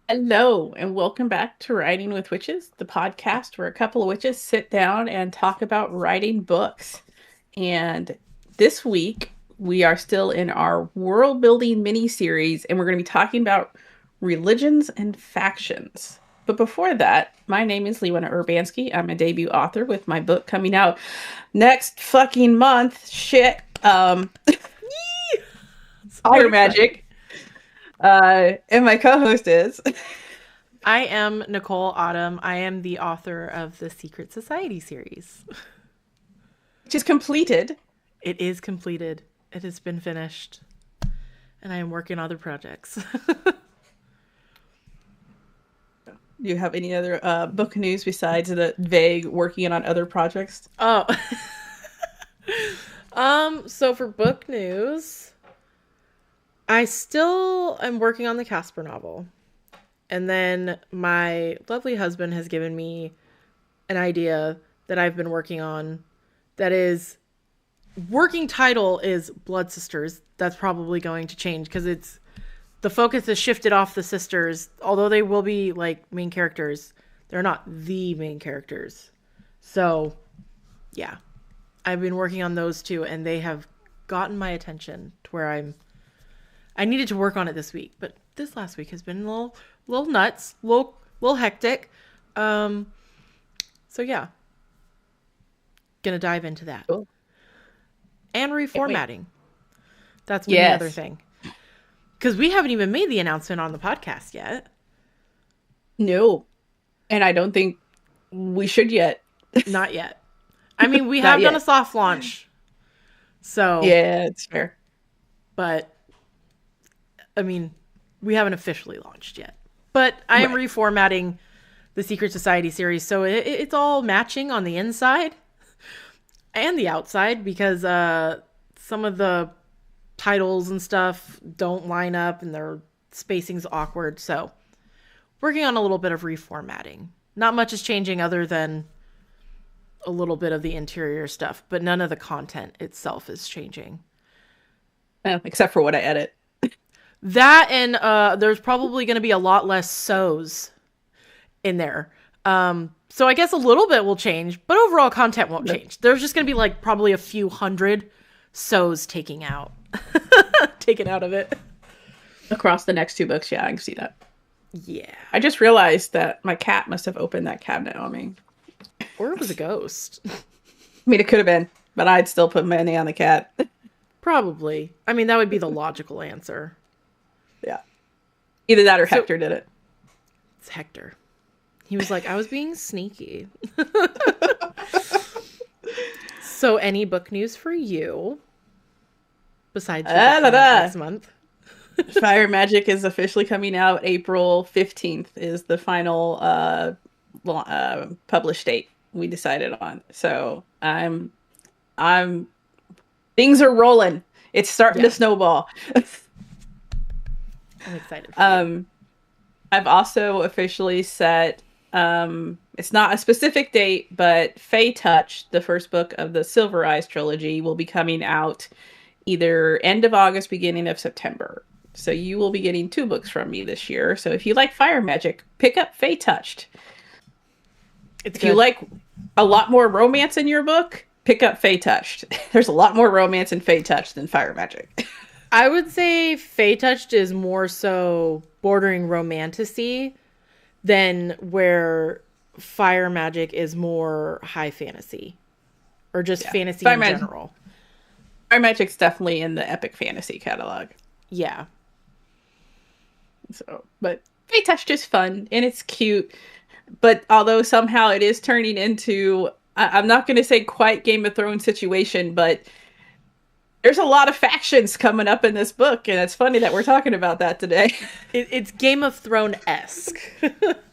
Hello, and welcome back to Writing with Witches, the podcast where a couple of witches sit down and talk about writing books. And this week, we are still in our world building mini series, and we're going to be talking about religions and factions. But before that, my name is Lewana Urbanski. I'm a debut author with my book coming out next fucking month. Shit. Fire Exciting. Magic. And my co-host is. I am Nicole Autumn. I am the author of the Secret Society series. Which is completed. It is completed. It has been finished. And I am working on other projects. Do you have any other book news besides the vague working on other projects? Oh. So for book news, I still am working on the Casper novel. And then my lovely husband has given me an idea that I've been working on that is working title is Blood Sisters. That's probably going to change because it's the focus has shifted off the sisters. Although they will be like main characters, they're not the main characters. So, yeah. I've been working on those two and they have gotten my attention to where I needed to work on it this week, but this last week has been a little nuts, little hectic. So yeah, gonna dive into that. Cool. And Can't wait. reformatting. That's been the other Yes. thing. Because we haven't even made the announcement on the podcast yet. No. And I don't think we should yet. Not yet. I mean, we Not have done a yet. soft launch. So, Yeah, it's fair. but I mean, we haven't officially launched yet. But I am Right. reformatting the Secret Society series, so it's all matching on the inside and the outside because some of the titles and stuff don't line up and their spacing's awkward. So working on a little bit of reformatting. Not much is changing other than a little bit of the interior stuff, but none of the content itself is changing. Except for what I edit. That and there's probably going to be a lot less so's in there. So I guess a little bit will change, but overall content won't change. There's just going to be like probably a few hundred so's taken out of it. Across the next two books, yeah, I can see that. Yeah. I just realized that my cat must have opened that cabinet on me. Or it was a ghost. I mean, it could have been, but I'd still put money on the cat. Probably. I mean, that would be the logical answer. Yeah. Either that or So Hector did it. it's Hector. He was like, I was being sneaky. So any book news for you besides your book Da, da, coming out da. next month? Fire Magic is officially coming out. April 15th is the final published date we decided on. So I'm things are rolling. It's starting to Yeah, snowball. I'm excited for you. um, I've also officially set it's not a specific date, but Fae Touch, the first book of the Silver Eyes trilogy, will be coming out either end of August, beginning of September. So you will be getting two books from me this year. So if you like fire magic, pick up Fae Touched. It's If you good. like a lot more romance in your book, pick up Fae Touched. There's a lot more romance in Fae Touched than fire magic. I would say Fae Touched is more so bordering romantasy than where Fire Magic is more high fantasy or just Yeah. fantasy Fire, in general. fire magic's definitely in the epic fantasy catalog. Yeah. So, but Fae Touched is fun and it's cute. But although somehow it is turning into, I'm not going to say quite Game of Thrones situation, but there's a lot of factions coming up in this book, and it's funny that we're talking about that today. It's Game of Thrones esque.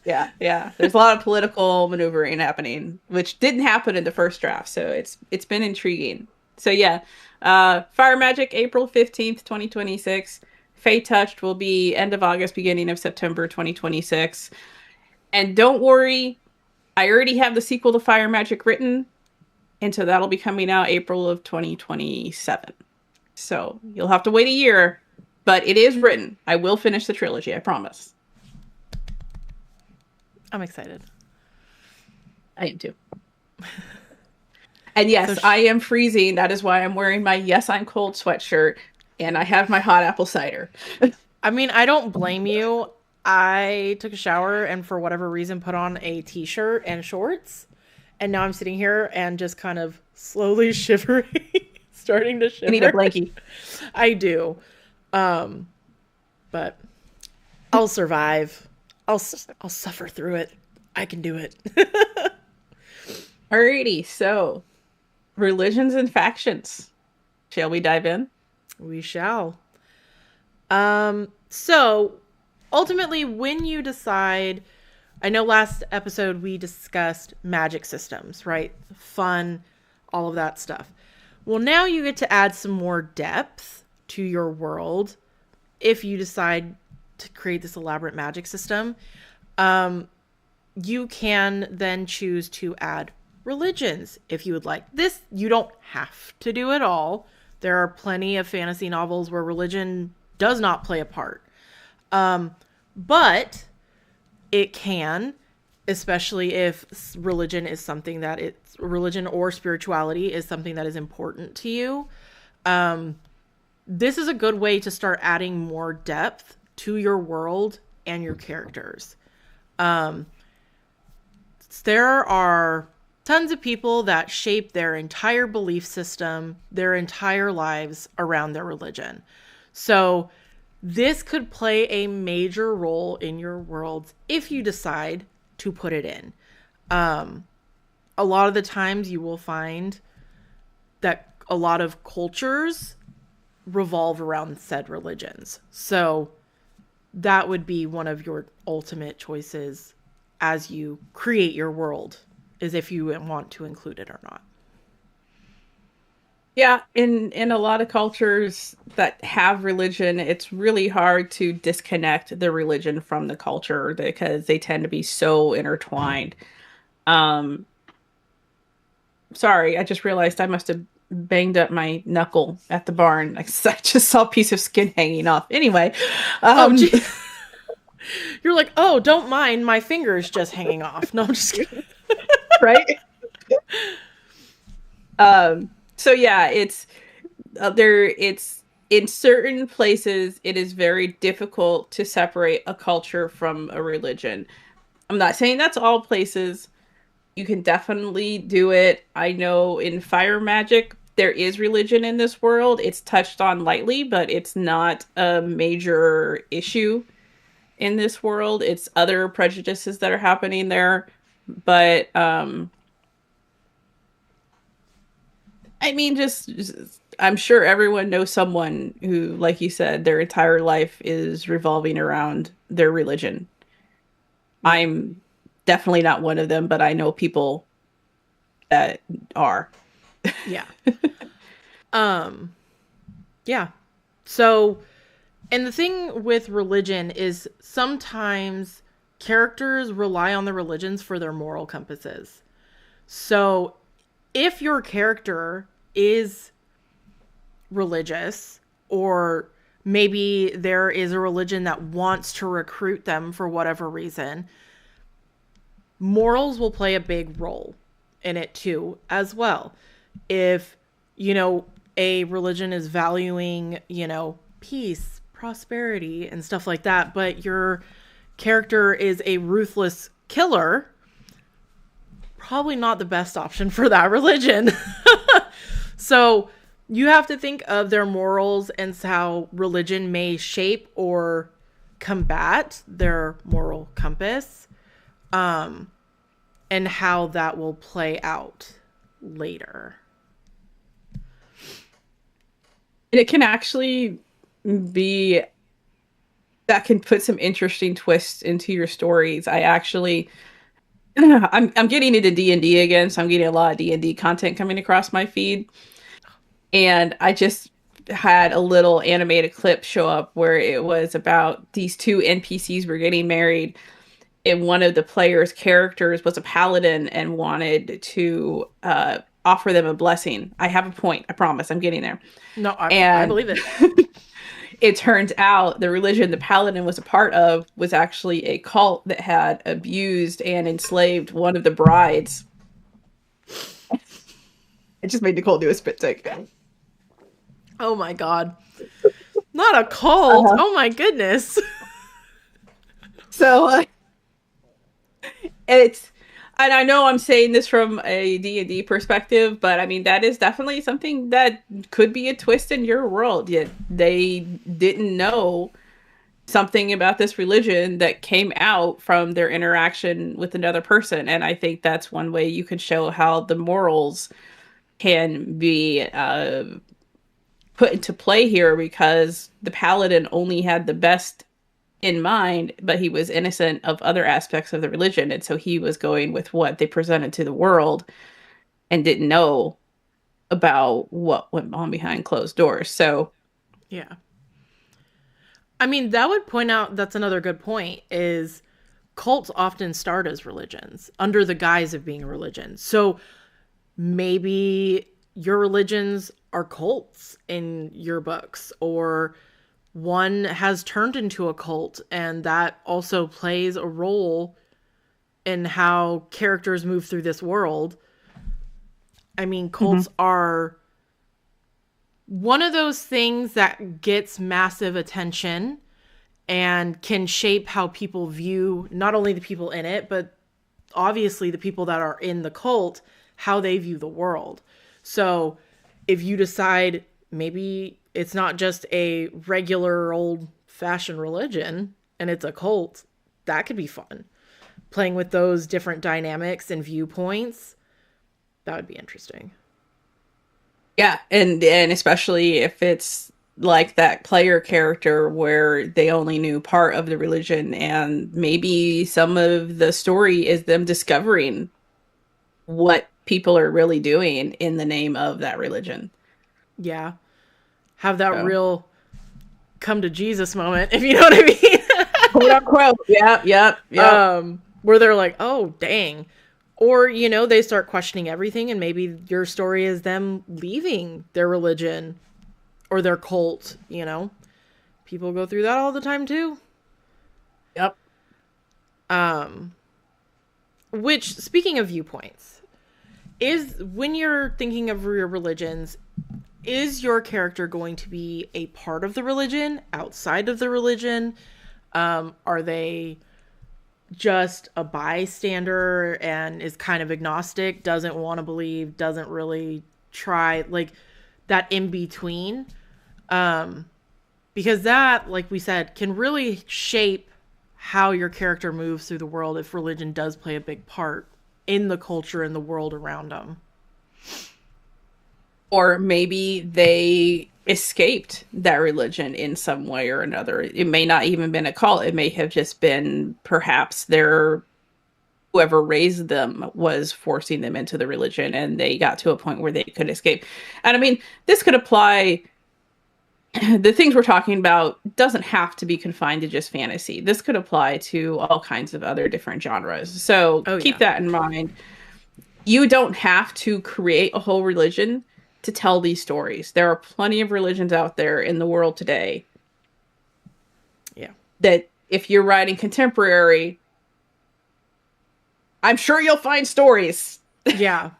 Yeah, yeah. There's a lot of political maneuvering happening, which didn't happen in the first draft, so it's been intriguing. So yeah, Fire Magic, April 15th, 2026. Fae Touched will be end of August, beginning of September 2026. And don't worry, I already have the sequel to Fire Magic written, and so that'll be coming out April of 2027. So you'll have to wait a year, but it is written. I will finish the trilogy, I promise. I'm excited. I am too. And yes, I am freezing. That is why I'm wearing my Yes, I'm Cold sweatshirt. And I have my hot apple cider. I mean, I don't blame you. I took a shower and for whatever reason put on a t-shirt and shorts. And now I'm sitting here and just kind of slowly shivering, starting to shiver. I need a blankie. I do. But I'll survive. I'll suffer through it. I can do it. Alrighty, so religions and factions. Shall we dive in? We shall. So ultimately, when you decide, I know last episode we discussed magic systems, right? Fun, all of that stuff. Well, now you get to add some more depth to your world if you decide to create this elaborate magic system. You can then choose to add religions if you would like. This, you don't have to do it all. There are plenty of fantasy novels where religion does not play a part. But it can, especially if religion is something that it's religion or spirituality is something that is important to you. This is a good way to start adding more depth to your world and your characters. There are tons of people that shape their entire belief system, their entire lives around their religion. So this could play a major role in your world if you decide to put it in. A lot of the times you will find that a lot of cultures revolve around said religions. So that would be one of your ultimate choices as you create your world, is if you want to include it or not. Yeah, in a lot of cultures that have religion, it's really hard to disconnect the religion from the culture because they tend to be so intertwined. Um, Sorry, I just realized I must have banged up my knuckle at the barn. I just saw a piece of skin hanging off. Anyway, Gee. You're like, oh, don't mind, my finger's just hanging off. No, I'm just kidding. Right? So yeah, it's in certain places it is very difficult to separate a culture from a religion. I'm not saying that's all places. You can definitely do it. I know in fire magic there is religion in this world. It's touched on lightly, but it's not a major issue in this world. It's other prejudices that are happening there. But I mean, just I'm sure everyone knows someone who, like you said, their entire life is revolving around their religion. I'm definitely not one of them, but I know people that are. Yeah. Yeah. So, and the thing with religion is sometimes characters rely on the religions for their moral compasses. So, if your character is religious, or maybe there is a religion that wants to recruit them for whatever reason, morals will play a big role in it too, as well. If, a religion is valuing, peace, prosperity, and stuff like that, but your character is a ruthless killer, probably not the best option for that religion. So you have to think of their morals and how religion may shape or combat their moral compass, and how that will play out later. And it can actually be that can put some interesting twists into your stories. I'm getting into D&D again, so I'm getting a lot of D&D content coming across my feed. And I just had a little animated clip show up where it was about these two NPCs were getting married, and one of the players' characters was a paladin and wanted to offer them a blessing. I have a point. I promise. I'm getting there. No, I believe it. it turns out the religion the paladin was a part of was actually a cult that had abused and enslaved one of the brides. It just made Nicole do a spit take. Oh my god. Not a cult. Uh-huh. Oh my goodness. So it's, and I know I'm saying this from a D&D perspective, but I mean that is definitely something that could be a twist in your world. Yet they didn't know something about this religion that came out from their interaction with another person, and I think that's one way you can show how the morals can be put into play here, because the paladin only had the best in mind, but he was innocent of other aspects of the religion, and so he was going with what they presented to the world and didn't know about what went on behind closed doors. So Yeah. I mean, that would point out, that's another good point, is cults often start as religions under the guise of being a religion. So maybe your religions are cults in your books, or one has turned into a cult, and that also plays a role in how characters move through this world. I mean, cults are one of those things that gets massive attention and can shape how people view not only the people in it, but obviously the people that are in the cult, how they view the world. So if you decide maybe it's not just a regular old fashioned religion and it's a cult, that could be fun. Playing with those different dynamics and viewpoints, that would be interesting. yeah, and especially if it's like that player character where they only knew part of the religion, and maybe some of the story is them discovering what people are really doing in the name of that religion. Yeah. Have that So, real come to Jesus moment, if you know what I quote unquote. Yep, yep, mean. yep. Where they're like, oh, dang. Or, you know, they start questioning everything, and maybe your story is them leaving their religion or their cult, you know. People go through that all the time too. Yep. Which, speaking of viewpoints, is when you're thinking of your religions, is your character going to be a part of the religion, outside of the religion? Are they just a bystander and is kind of agnostic, doesn't want to believe, doesn't really try, like that in between? Because that, like we said, can really shape how your character moves through the world if religion does play a big part in the culture and the world around them. Or maybe they escaped that religion in some way or another. It may not even been a cult. It may have just been perhaps their whoever raised them was forcing them into the religion, and they got to a point where they could escape. And I mean, this could apply. The things we're talking about doesn't have to be confined to just fantasy. This could apply to all kinds of other different genres. So keep that in mind. You don't have to create a whole religion to tell these stories. There are plenty of religions out there in the world today. Yeah. That if you're writing contemporary, I'm sure you'll find stories. Yeah.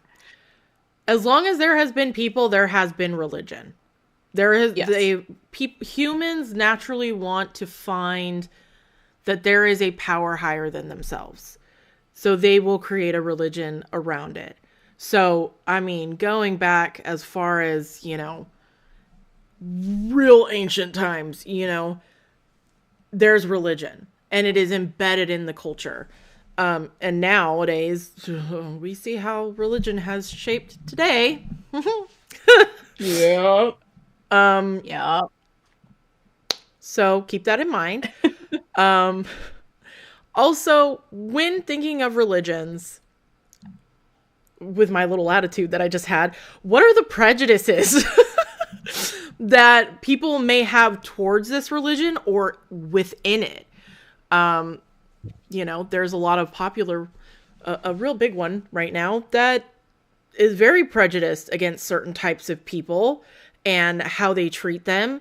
As long as there has been people, there has been religion. There is humans naturally want to find that there is a power higher than themselves. So they will create a religion around it. So, I mean, going back as far as, you know, real ancient times, you know, there's religion and it is embedded in the culture. And nowadays, we see how religion has shaped today. Yeah. Yeah. So keep that in mind. Also, when thinking of religions, with my little attitude that I just had, what are the prejudices that people may have towards this religion or within it? You know, there's a lot of popular, a real big one right now that is very prejudiced against certain types of people and how they treat them.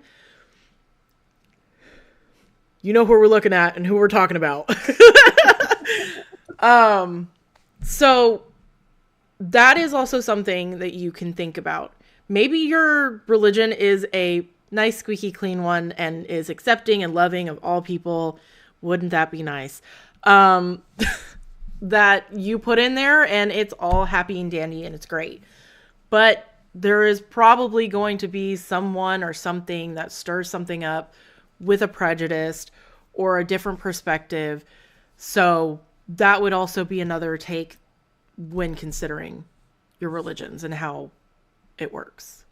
you know who we're looking at and who we're talking about. So that is also something that you can think about. Maybe your religion is a nice, squeaky clean one and is accepting and loving of all people. Wouldn't that be nice? That you put in there and it's all happy and dandy and it's great. But there is probably going to be someone or something that stirs something up with a prejudice or a different perspective. So that would also be another take when considering your religions and how it works.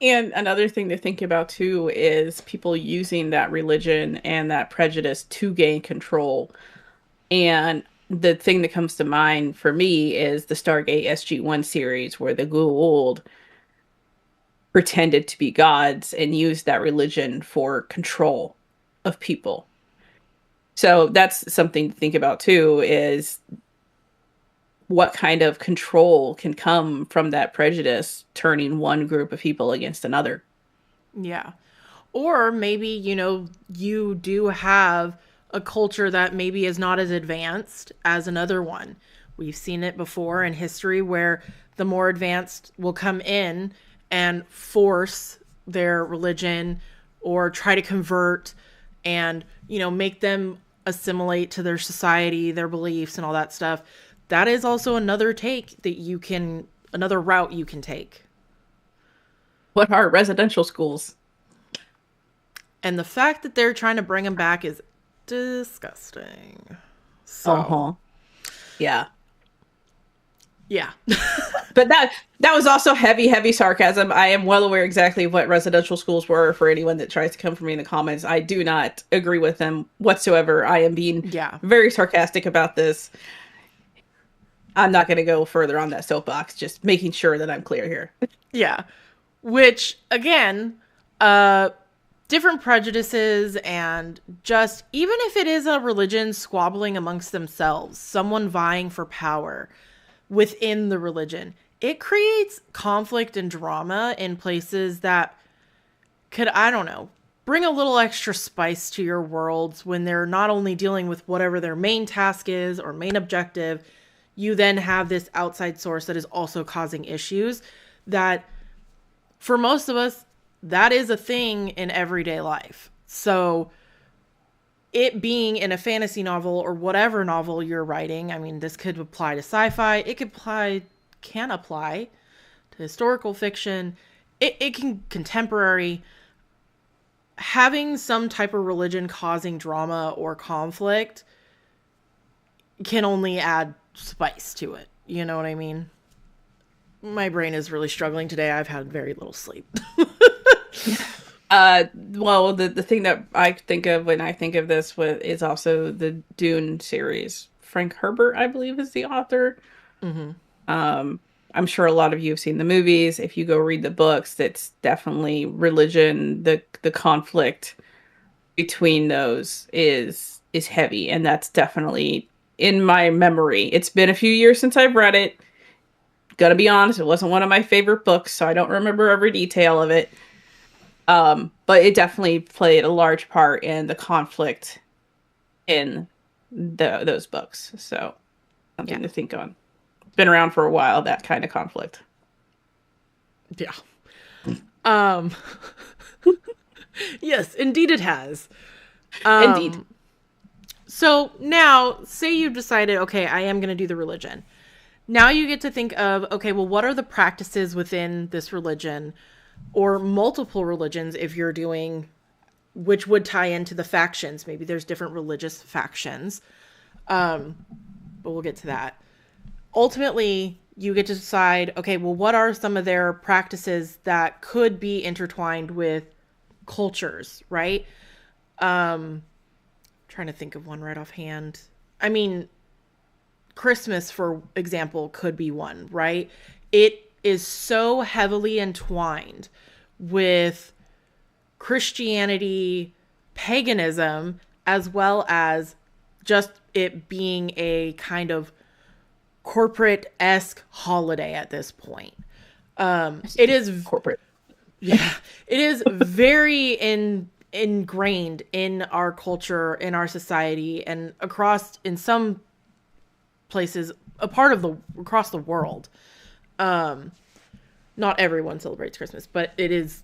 And another thing to think about too is people using that religion and that prejudice to gain control. And the thing that comes to mind for me is the Stargate SG-1 series, where the Goa'uld pretended to be gods and used that religion for control of people. So that's something to think about too, is what kind of control can come from that prejudice turning one group of people against another. Yeah. Or maybe, you do have a culture that maybe is not as advanced as another one. We've seen it before in history where the more advanced will come in and force their religion or try to convert and, make them assimilate to their society, their beliefs and all that stuff. That is also another another route you can take. What are residential schools? And the fact that they're trying to bring them back is disgusting. So, yeah. Yeah. But that was also heavy sarcasm. I am well aware exactly what residential schools were for anyone that tries to come for me in the comments. I do not agree with them whatsoever. I am being very sarcastic about this. I'm not going to go further on that soapbox, just making sure that I'm clear here. Yeah. Which, again, different prejudices and just, even if it is a religion squabbling amongst themselves, someone vying for power within the religion, it creates conflict and drama in places that could, I don't know, bring a little extra spice to your worlds when they're not only dealing with whatever their main task is or main objective. You then have this outside source that is also causing issues that, for most of us, that is a thing in everyday life. So it being in a fantasy novel or whatever novel you're writing, I mean, this could apply to sci-fi. It can apply to historical fiction. It can contemporary. Having some type of religion causing drama or conflict can only add spice to it. You know what I mean? My brain is really struggling today. I've had very little sleep. Well, the thing that I think of when I think of this is also the Dune series. Frank Herbert, I believe, is the author. Mm-hmm. I'm sure a lot of you have seen the movies. If you go read the books, it's definitely religion. The conflict between those is heavy, and that's definitely in my memory. It's been a few years since I've read it. Gotta be honest, it wasn't one of my favorite books, so I don't remember every detail of it. But it definitely played a large part in the conflict in those books. So something to think on. It's been around for a while, that kind of conflict. Yeah. Yes, indeed it has. Indeed. So now, say you've decided, okay, I am going to do the religion. Now you get to think of, okay, well, what are the practices within this religion or multiple religions if you're doing, which would tie into the factions. Maybe there's different religious factions. But we'll get to that. Ultimately, you get to decide, okay, well, what are some of their practices that could be intertwined with cultures, right? Trying to think of one right offhand. I mean, Christmas, for example, could be one, right? It is so heavily entwined with Christianity, paganism, as well as just it being a kind of corporate-esque holiday at this point. It is corporate. Yeah, it is very ingrained in our culture, in our society, and across, in some places, a part of the across the world. Not everyone celebrates Christmas, but it is,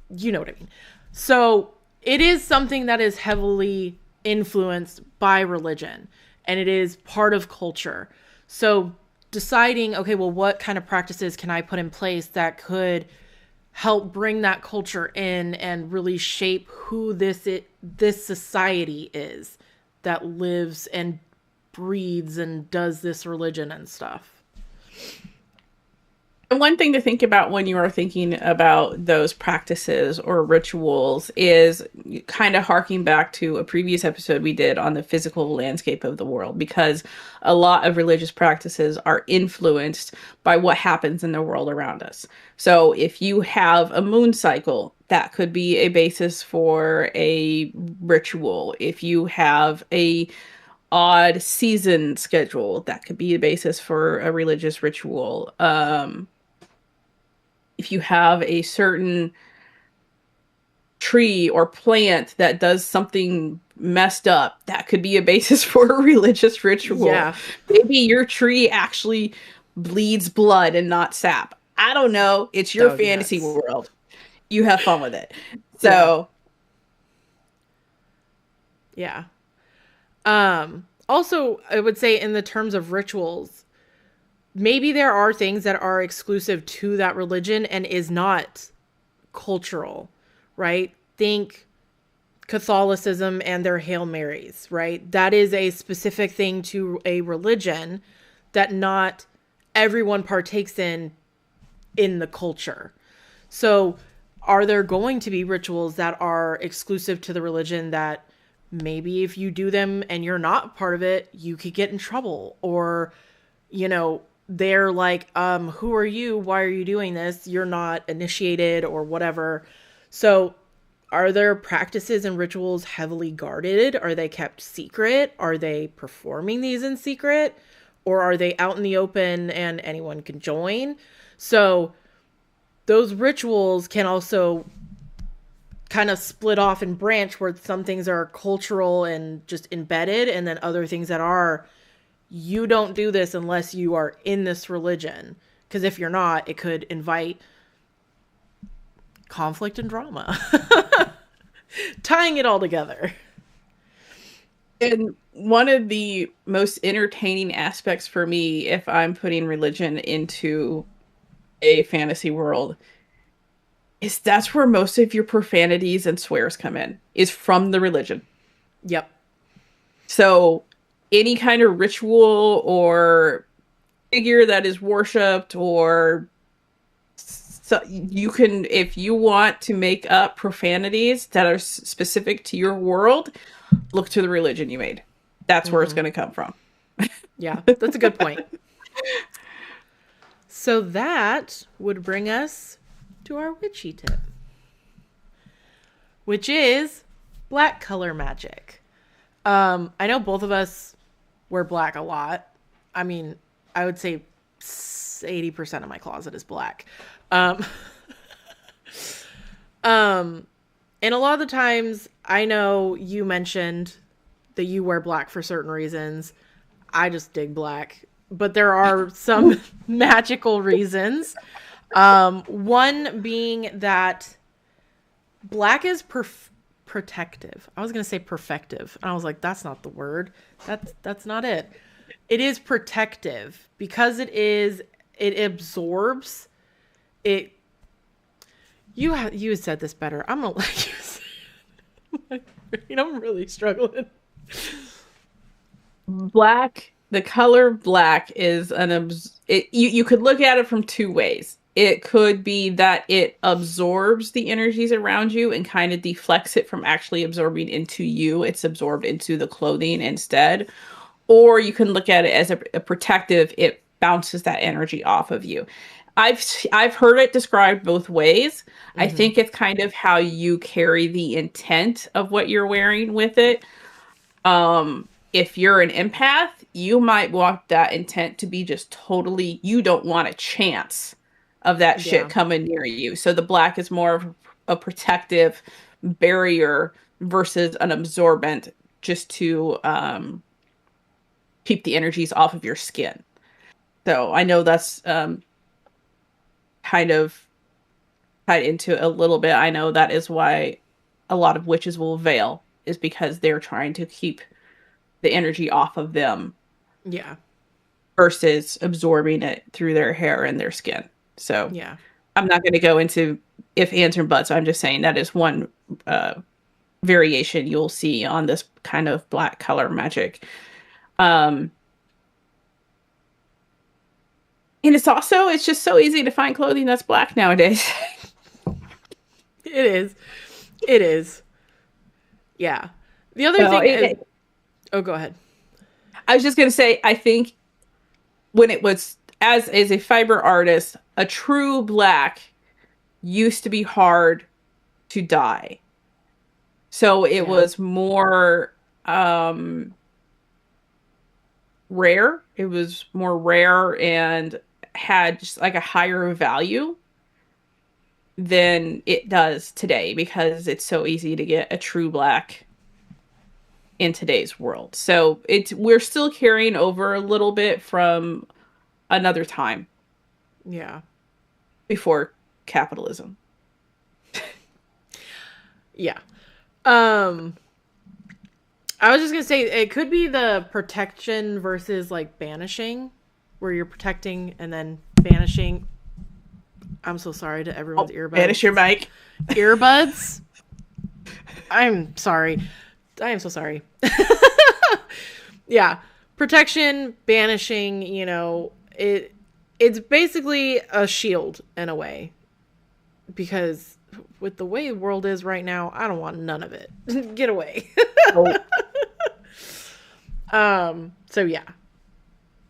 you know what I mean. So it is something that is heavily influenced by religion, and it is part of culture. So deciding, okay, well, what kind of practices can I put in place that could help bring that culture in and really shape who this society is that lives and breathes and does this religion and stuff. And one thing to think about when you are thinking about those practices or rituals is kind of harking back to a previous episode we did on the physical landscape of the world, because a lot of religious practices are influenced by what happens in the world around us. So if you have a moon cycle, that could be a basis for a ritual. If you have a odd season schedule, that could be a basis for a religious ritual. If you have a certain tree or plant that does something messed up, that could be a basis for a religious ritual. Yeah. Maybe your tree actually bleeds blood and not sap. I don't know. It's your fantasy world. You have fun with it. So, yeah. Also, I would say in the terms of rituals, maybe there are things that are exclusive to that religion and is not cultural, right? Think Catholicism and their Hail Marys, right? That is a specific thing to a religion that not everyone partakes in the culture. So are there going to be rituals that are exclusive to the religion that maybe if you do them and you're not part of it, you could get in trouble? Or, you know, they're like, who are you? Why are you doing this? You're not initiated or whatever. So are there practices and rituals heavily guarded? Are they kept secret? Are they performing these in secret? Or are they out in the open and anyone can join? So those rituals can also kind of split off and branch, where some things are cultural and just embedded, and then other things that are, you don't do this unless you are in this religion. Because if you're not, it could invite conflict and drama. Tying it all together. and one of the most entertaining aspects for me, if I'm putting religion into a fantasy world, is that's where most of your profanities and swears come in, is from the religion. Yep. So any kind of ritual or figure that is worshipped, or so you can, if you want to make up profanities that are specific to your world, look to the religion you made. That's where it's going to come from. Yeah, that's a good point. So that would bring us to our witchy tip, which is black color magic. I know both of us wear black a lot. I mean, I would say 80% of my closet is black. And a lot of the times, I know you mentioned that you wear black for certain reasons. I just dig black. But there are some magical reasons. One being that black is protective. I was going to say perfective. And I was like, that's not the word. That's not it. It is protective because it absorbs it. You said this better. I'm going to let you say it. I'm really struggling. Black, the color black is you could look at it from two ways. It could be that it absorbs the energies around you and kind of deflects it from actually absorbing into you. It's absorbed into the clothing instead. Or you can look at it as a protective. It bounces that energy off of you. I've heard it described both ways. Mm-hmm. I think it's kind of how you carry the intent of what you're wearing with it. If you're an empath, you might want that intent to be just totally, you don't want a chance of that shit coming near you. So the black is more of a protective, barrier versus an absorbent, just to keep the energies off of your skin. So I know that's kind of tied into it a little bit. I know that is why a lot of witches will veil, is because they're trying to keep the energy off of them. Yeah. Versus absorbing it through their hair and their skin. So Yeah. I'm not going to go into if, ands, or buts. I'm just saying that is one variation you'll see on this kind of black color magic. And it's just so easy to find clothing that's black nowadays. It is. It is. Yeah. The other thing is... Oh, go ahead. I was just going to say, I think when it was, as a fiber artist, a true black used to be hard to dye. So it was more rare. It was more rare and had just like a higher value than it does today, because it's so easy to get a true black in today's world. So we're still carrying over a little bit from another time. Yeah. Before capitalism. Yeah. I was just gonna say, it could be the protection versus like banishing, where you're protecting and then banishing. I'm so sorry to everyone's earbuds. Banish your mic. Earbuds. I'm sorry. I am so sorry. Yeah. Protection, banishing, it's basically a shield in a way. Because with the way the world is right now, I don't want none of it. Get away. So yeah.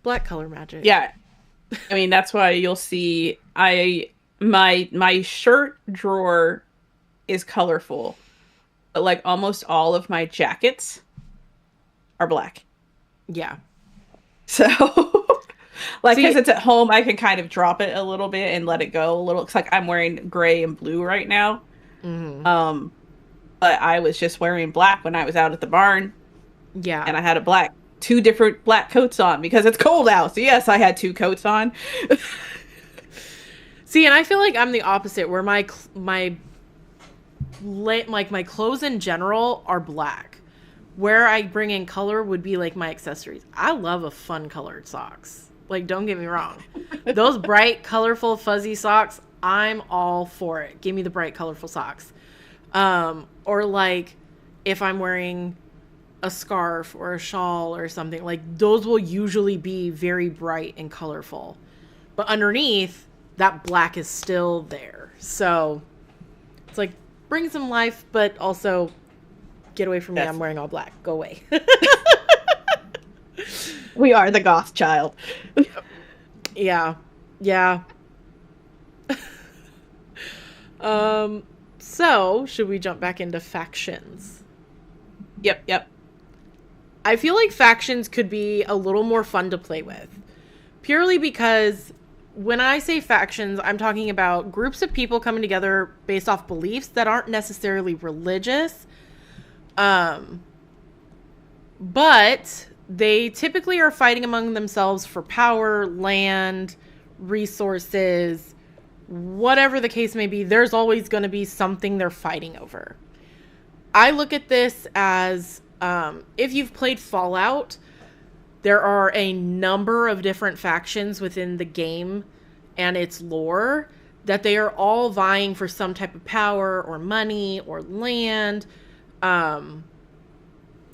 Black color magic. Yeah. I mean, that's why you'll see my shirt drawer is colorful, but like almost all of my jackets are black. Yeah. So like, because it's at home, I can kind of drop it a little bit and let it go a little. It's like I'm wearing gray and blue right now. Mm-hmm. But I was just wearing black when I was out at the barn. Yeah. And I had two different black coats on because it's cold out. So yes, I had two coats on. See, and I feel like I'm the opposite, where my clothes in general are black. Where I bring in color would be like my accessories. I love a fun colored socks. Like, don't get me wrong. Those bright, colorful, fuzzy socks, I'm all for it. Give me the bright, colorful socks. Or like if I'm wearing a scarf or a shawl or something, like those will usually be very bright and colorful. But underneath, that black is still there. So it's like, bring some life, but also get away from me. I'm wearing all black. Go away. We are the goth child. Yeah. Yeah. So should we jump back into factions? Yep. I feel like factions could be a little more fun to play with. Purely because when I say factions, I'm talking about groups of people coming together based off beliefs that aren't necessarily religious. But they typically are fighting among themselves for power, land, resources, whatever the case may be. There's always going to be something they're fighting over. I look at this as, if you've played Fallout, there are a number of different factions within the game and its lore that they are all vying for some type of power or money or land.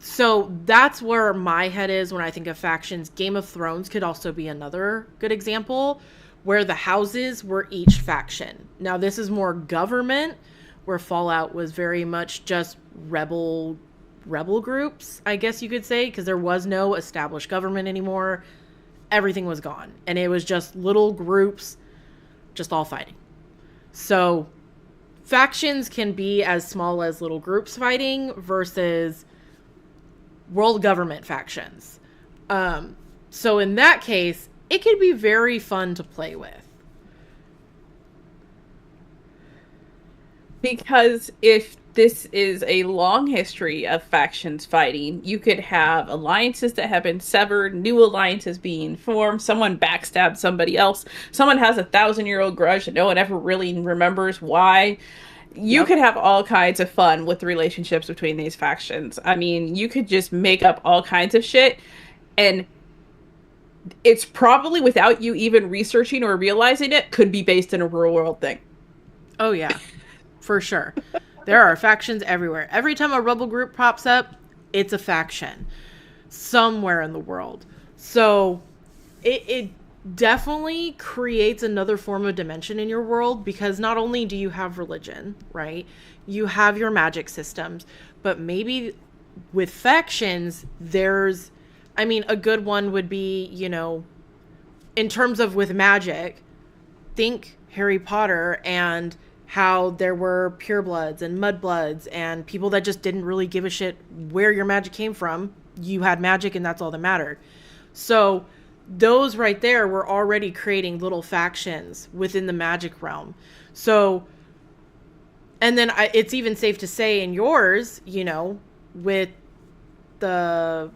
So that's where my head is when I think of factions. Game of Thrones could also be another good example, where the houses were each faction. Now this is more government, where Fallout was very much just rebel groups, I guess you could say, because there was no established government anymore. Everything was gone, and it was just little groups just all fighting. So factions can be as small as little groups fighting versus world government factions. So in that case, it could be very fun to play with. Because if this is a long history of factions fighting. You could have alliances that have been severed, new alliances being formed, someone backstabbed somebody else, someone has 1,000-year-old grudge that no one ever really remembers why. You Yep. could have all kinds of fun with the relationships between these factions. I mean, you could just make up all kinds of shit, and it's probably without you even researching or realizing it, could be based in a real world thing. Oh, yeah. For sure. There are factions everywhere. Every time a rebel group pops up, it's a faction somewhere in the world. So it definitely creates another form of dimension in your world, because not only do you have religion, right? You have your magic systems, but maybe with factions, there's, I mean, a good one would be, you know, in terms of with magic, think Harry Potter and how there were purebloods and mudbloods and people that just didn't really give a shit where your magic came from. You had magic and that's all that mattered. So those right there were already creating little factions within the magic realm. So, and then it's even safe to say in yours, you know, with the,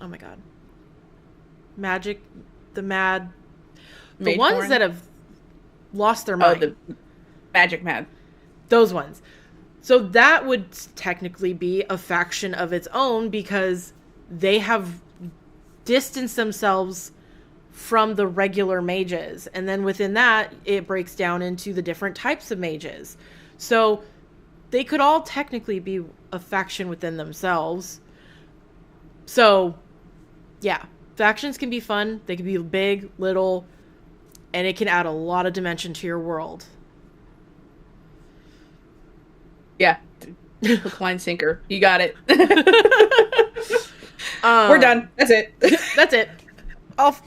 oh my God, magic, the mad, the Mage ones Born? that have lost their mind. Oh, the Magic Mad. Those ones. So that would technically be a faction of its own, because they have distanced themselves from the regular mages. And then within that, it breaks down into the different types of mages. So they could all technically be a faction within themselves. So, yeah, factions can be fun. They can be big, little, and it can add a lot of dimension to your world. Yeah. Hook, line, sinker. You got it. We're done. That's it. That's it. Off.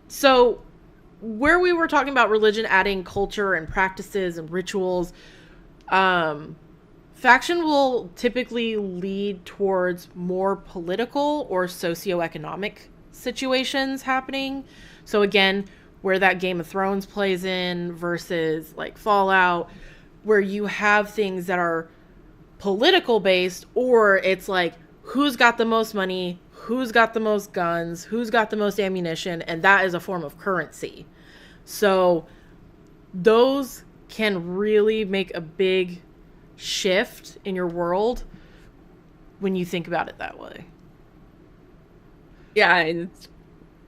So where we were talking about religion adding culture and practices and rituals, faction will typically lead towards more political or socioeconomic situations happening. So again, where that Game of Thrones plays in versus like Fallout, where you have things that are political based, or it's like who's got the most money, who's got the most guns, who's got the most ammunition, and that is a form of currency. So those can really make a big shift in your world when you think about it that way. Yeah, it's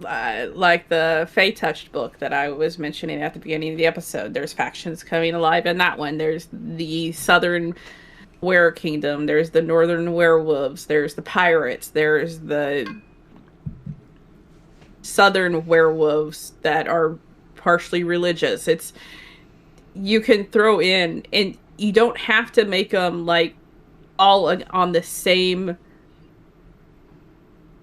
like the Fae Touched book that I was mentioning at the beginning of the episode. There's factions coming alive in that one. There's the Southern Were Kingdom. There's the Northern Werewolves. There's the Pirates. There's the Southern Werewolves that are partially religious. It's, you can throw in, and you don't have to make them like all on the same.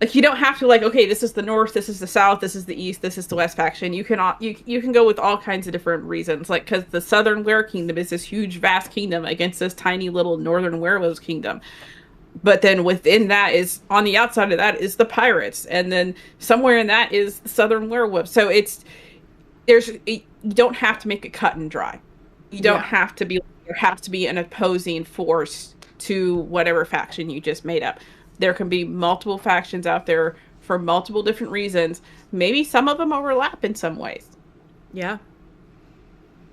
Like, you don't have to, like, okay, this is the North, this is the South, this is the East, this is the West faction. You can you can go with all kinds of different reasons. Like, because the Southern Were Kingdom is this huge, vast kingdom against this tiny little Northern Werewolves kingdom. But then within that is, on the outside of that is the Pirates. And then somewhere in that is the Southern Werewolves. So you don't have to make it cut and dry. You don't have to be, there has to be an opposing force to whatever faction you just made up. There can be multiple factions out there for multiple different reasons. Maybe some of them overlap in some ways. Yeah.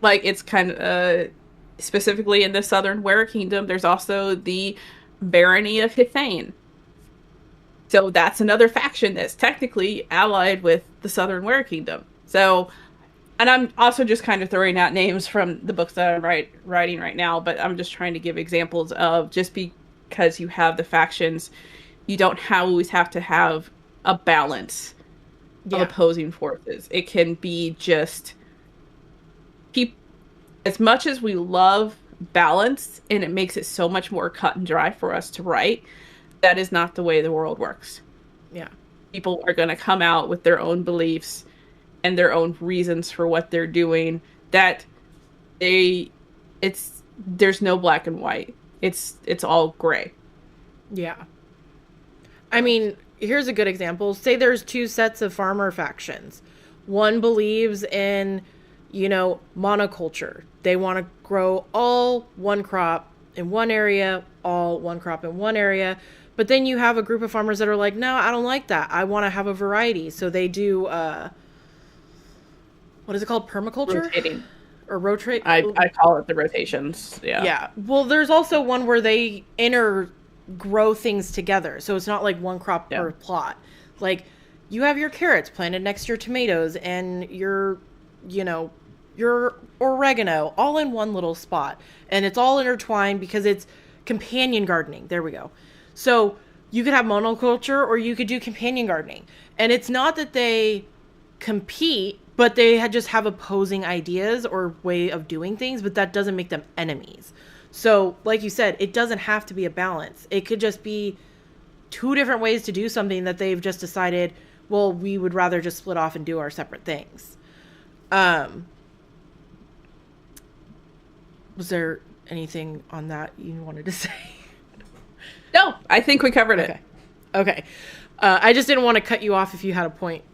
Like, it's kind of, specifically in the Southern Were Kingdom, there's also the Barony of Hithane. So that's another faction that's technically allied with the Southern Were Kingdom. So, and I'm also just kind of throwing out names from the books that I'm writing right now, but I'm just trying to give examples of, just because you have the factions, you don't always have to have a balance of opposing forces. It can be just keep, as much as we love balance and it makes it so much more cut and dry for us to write, that is not the way the world works. Yeah. People are going to come out with their own beliefs and their own reasons for what they're doing, that there's no black and white. It's all gray. Yeah. I mean, here's a good example. Say there's two sets of farmer factions. One believes in Monoculture. They want to grow all one crop in one area, all one crop in one area. But then you have a group of farmers that are like, no, I don't like that. I want to have a variety. So they do, what is it called? Permaculture? Rotating. Or rotate? I call it the rotations. Yeah. Yeah. Well, there's also one where they grow things together. So it's not like one crop per plot. Like, you have your carrots planted next to your tomatoes and your oregano all in one little spot. And it's all intertwined because it's companion gardening. There we go. So you could have monoculture or you could do companion gardening. And it's not that they compete, but they just have opposing ideas or way of doing things, but that doesn't make them enemies. So like you said, it doesn't have to be a balance. It could just be two different ways to do something that they've just decided, well, we would rather just split off and do our separate things. Was there anything on that you wanted to say? No, I think we covered it. Okay. I just didn't want to cut you off if you had a point.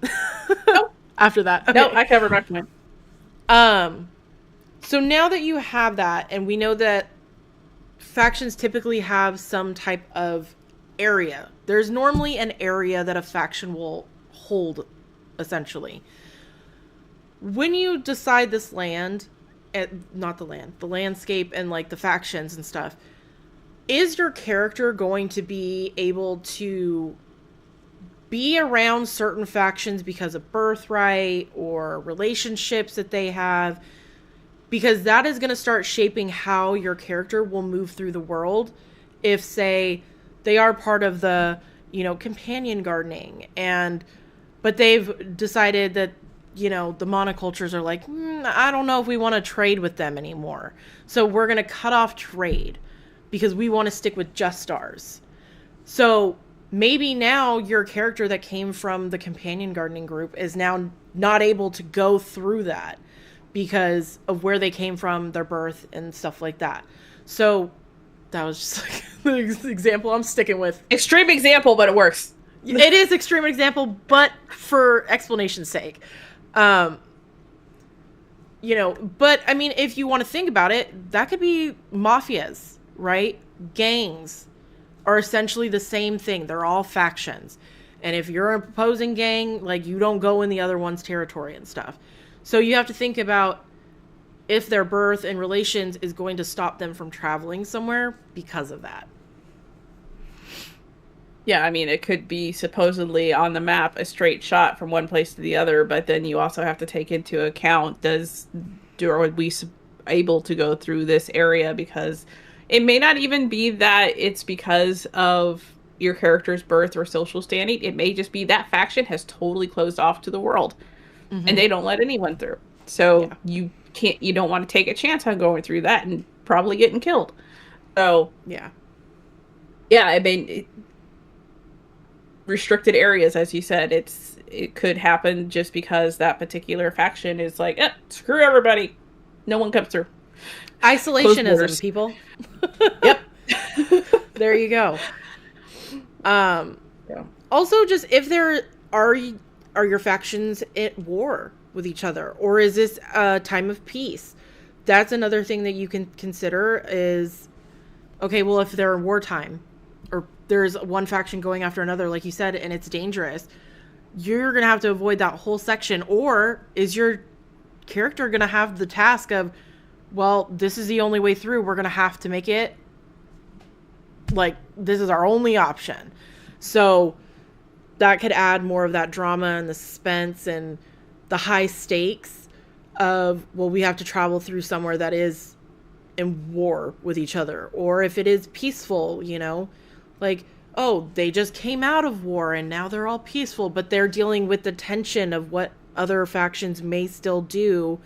Nope. After that. Okay. No, I covered my point. So now that you have that, and we know that factions typically have some type of area. There's normally an area that a faction will hold, essentially. When you decide this land, not the land, the landscape and like the factions and stuff, is your character going to be able to be around certain factions because of birthright or relationships that they have? Because that is going to start shaping how your character will move through the world. If, say, they are part of the, companion gardening, but they've decided that, the monocultures are like, I don't know if we want to trade with them anymore. So we're going to cut off trade because we want to stick with just stars. So maybe now your character that came from the companion gardening group is now not able to go through that because of where they came from, their birth, and stuff like that. So that was just like the example I'm sticking with. Extreme example, but it works. It is extreme example, but for explanation's sake. But I mean, if you want to think about it, that could be mafias, right? Gangs are essentially the same thing. They're all factions. And if you're an opposing gang, like, you don't go in the other one's territory and stuff. So you have to think about if their birth and relations is going to stop them from traveling somewhere because of that. Yeah, I mean, it could be supposedly on the map a straight shot from one place to the other, but then you also have to take into account, are we able to go through this area? Because it may not even be that it's because of your character's birth or social standing. It may just be that faction has totally closed off to the world, and they don't let anyone through. So you don't want to take a chance on going through that and probably getting killed. So yeah, I mean, restricted areas, as you said, it could happen just because that particular faction is like, screw everybody, no one comes through. Isolationism, people. Yep. There you go. Also, just if there are your factions at war with each other, or is this a time of peace? That's another thing that you can consider is, okay, well, if they're in wartime, or there's one faction going after another, like you said, and it's dangerous, you're going to have to avoid that whole section. Or is your character going to have the task of, well, this is the only way through. We're going to have to make it like, this is our only option. So that could add more of that drama and the suspense and the high stakes of, well, we have to travel through somewhere that is in war with each other. Or if it is peaceful, like, oh, they just came out of war and now they're all peaceful, but they're dealing with the tension of what other factions may still do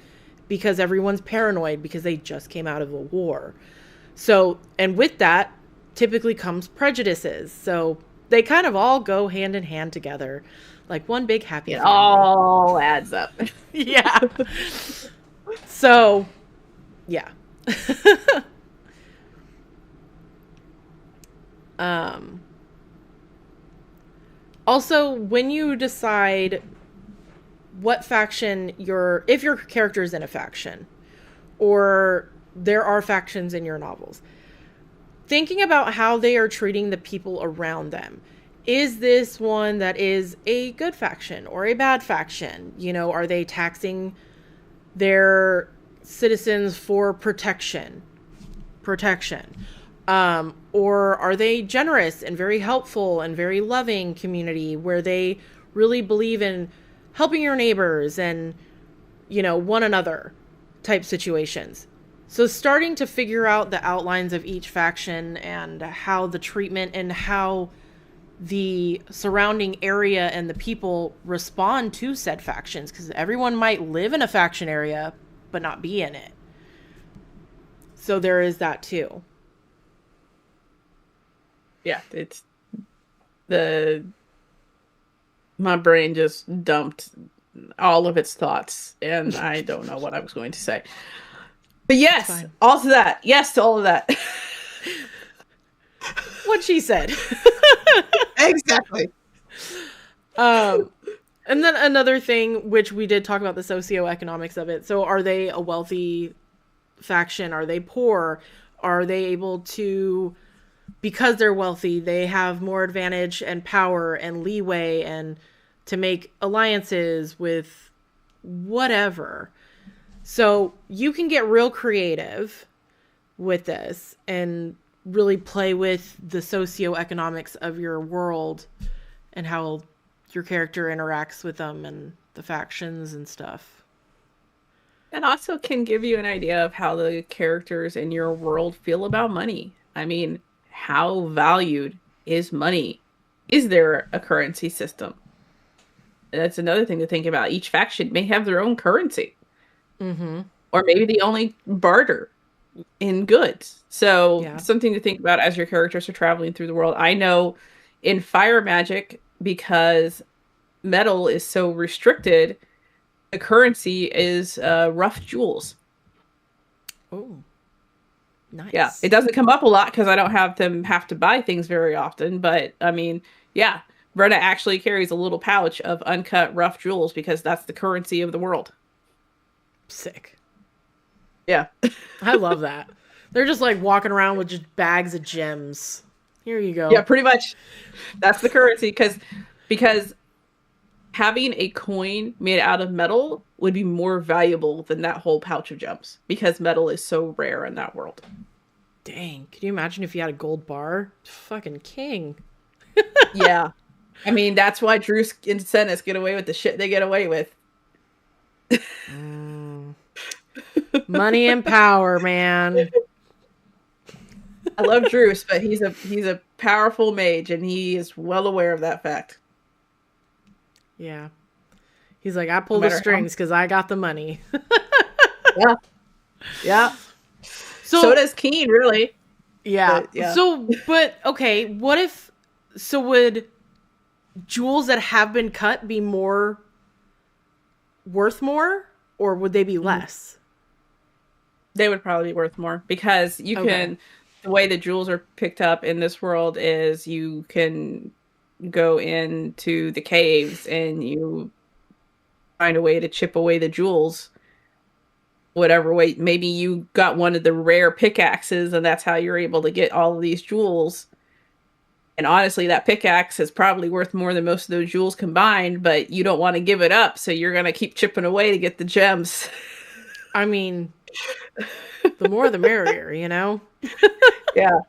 because everyone's paranoid because they just came out of a war. So, and with that typically comes prejudices. So they kind of all go hand in hand together, like one big happy family. It all adds up. Yeah. So, yeah. Also, when you decide what faction if your character is in a faction, or there are factions in your novels, thinking about how they are treating the people around them. Is this one that is a good faction or a bad faction? You know, are they taxing their citizens for protection? Or are they generous and very helpful and very loving community where they really believe in helping your neighbors and, you know, one another type situations? So starting to figure out the outlines of each faction and how the treatment and how the surrounding area and the people respond to said factions, because everyone might live in a faction area but not be in it. So there is that too. Yeah, my brain just dumped all of its thoughts, and I don't know what I was going to say. But yes, all to that. Yes to all of that. What she said. Exactly. And then another thing, which we did talk about the socioeconomics of it. So are they a wealthy faction? Are they poor? Are they able to, because they're wealthy, they have more advantage and power and leeway and to make alliances with whatever. So you can get real creative with this and really play with the socioeconomics of your world and how your character interacts with them and the factions and stuff. And also can give you an idea of how the characters in your world feel about money. I mean, how valued is money? Is there a currency system? That's another thing to think about. Each faction may have their own currency. Mm-hmm. Or maybe they only barter in goods. So something to think about as your characters are traveling through the world. I know in fire magic, because metal is so restricted, the currency is rough jewels. Oh, nice. Yeah, it doesn't come up a lot because I don't have to buy things very often. But I mean, yeah, Brenna actually carries a little pouch of uncut rough jewels because that's the currency of the world. Sick. Yeah. I love that. They're just like walking around with just bags of gems. Here you go. Yeah, pretty much. That's the currency because having a coin made out of metal would be more valuable than that whole pouch of gems because metal is so rare in that world. Dang. Can you imagine if you had a gold bar? Fucking king. Yeah. I mean, that's why Drew and Sennis get away with the shit they get away with. Money and power, man. I love Druce, but he's a powerful mage, and he is well aware of that fact. Yeah. He's like, I pull the strings because I got the money. Yeah. Yeah. So does Keen, really. Yeah. But okay, what if, would jewels that have been cut be worth more, or would they be less? They would probably be worth more because you can, the way the jewels are picked up in this world is you can go into the caves and you find a way to chip away the jewels. Whatever way, maybe you got one of the rare pickaxes and that's how you're able to get all of these jewels. And honestly, that pickaxe is probably worth more than most of those jewels combined, but you don't want to give it up. So you're going to keep chipping away to get the gems. I mean, the more the merrier, you know? Yeah.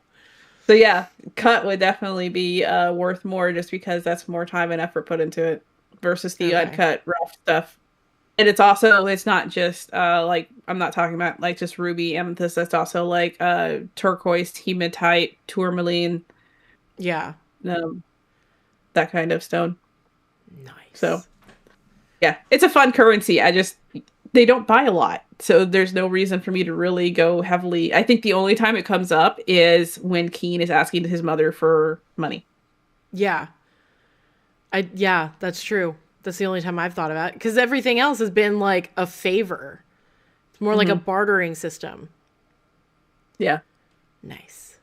So yeah, cut would definitely be worth more just because that's more time and effort put into it versus the uncut rough stuff. And it's not just like, I'm not talking about like just ruby, amethyst. That's also like turquoise, hematite, tourmaline. Yeah. That kind of stone. Nice. So yeah, it's a fun currency. They don't buy a lot. So there's no reason for me to really go heavily. I think the only time it comes up is when Keen is asking his mother for money. Yeah. That's true. That's the only time I've thought about it. Because everything else has been like a favor. It's more like a bartering system. Yeah. Nice.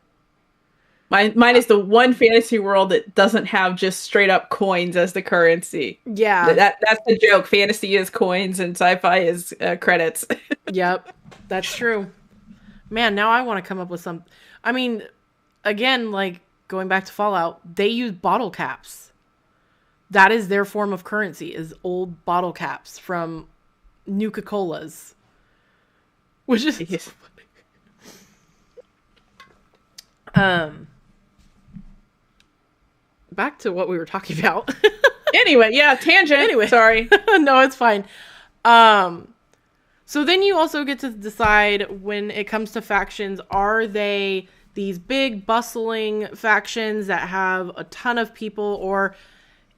Mine is the one fantasy world that doesn't have just straight up coins as the currency. Yeah. That's the joke. Fantasy is coins and sci-fi is credits. Yep. That's true. Man, now I want to come up with some. I mean, again, like going back to Fallout, they use bottle caps. That is their form of currency, is old bottle caps from Nuka-Colas. Which is Yes. Back to what we were talking about. Anyway, yeah, tangent. Anyway. Sorry. No, it's fine. So then you also get to decide when it comes to factions, are they these big bustling factions that have a ton of people, or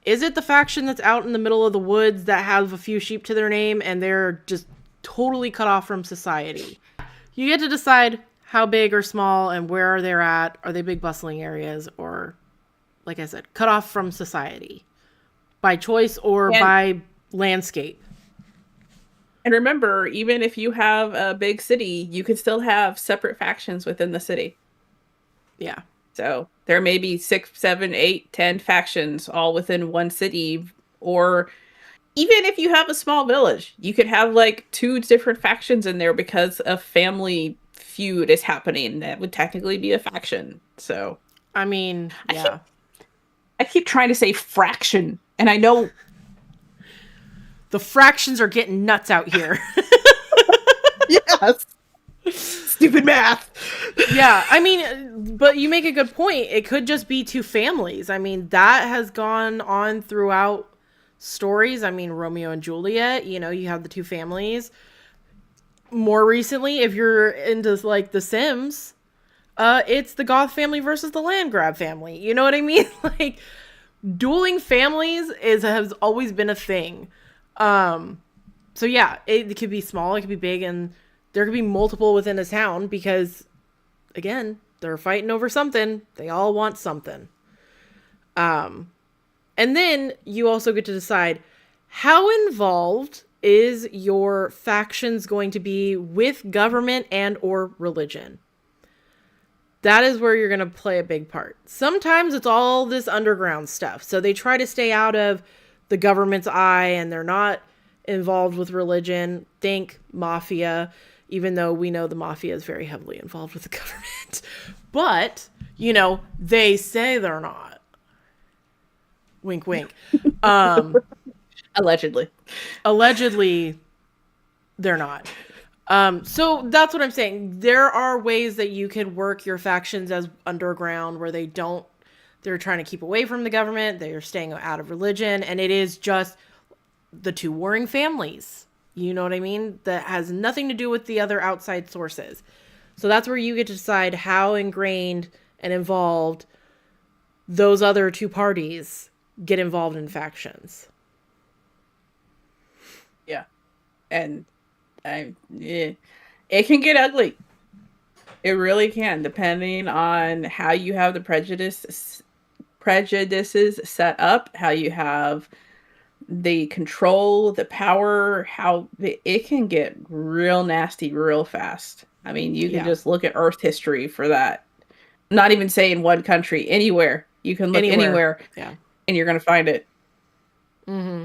is it the faction that's out in the middle of the woods that have a few sheep to their name and they're just totally cut off from society? You get to decide how big or small and where they're at. Are they big bustling areas, or, like I said, cut off from society by choice or by landscape? And remember, even if you have a big city, you can still have separate factions within the city. Yeah. So there may be 6, 7, 8, 10 factions all within one city. Or even if you have a small village, you could have like 2 different factions in there because a family feud is happening. That would technically be a faction. So, I mean, yeah. I keep trying to say fraction, and I know the fractions are getting nuts out here. Yes. Stupid math. Yeah, I mean, but you make a good point. It could just be 2 families. I mean, that has gone on throughout stories. I mean, Romeo and Juliet, you have the 2 families. More recently, if you're into like The Sims, it's the Goth family versus the Landgrab family. You know what I mean? Like, dueling families has always been a thing. So yeah, it could be small, it could be big, and there could be multiple within a town because, again, they're fighting over something. They all want something. And then you also get to decide how involved is your factions going to be with government and or religion. That is where you're going to play a big part. Sometimes it's all this underground stuff. So they try to stay out of the government's eye and they're not involved with religion. Think mafia, even though we know the mafia is very heavily involved with the government. But, they say they're not. Wink, wink. Allegedly. Allegedly, they're not. So that's what I'm saying. There are ways that you can work your factions as underground where they're trying to keep away from the government. They're staying out of religion. And it is just the 2 warring families. You know what I mean? That has nothing to do with the other outside sources. So that's where you get to decide how ingrained and involved those other 2 parties get involved in factions. Yeah. And it can get ugly. It really can, depending on how you have the prejudices set up, how you have the control, the power, how it can get real nasty real fast. I mean, you can just look at Earth history for that. I'm not even saying one country, anywhere. You can look anywhere yeah, and you're going to find it. Mm-hmm.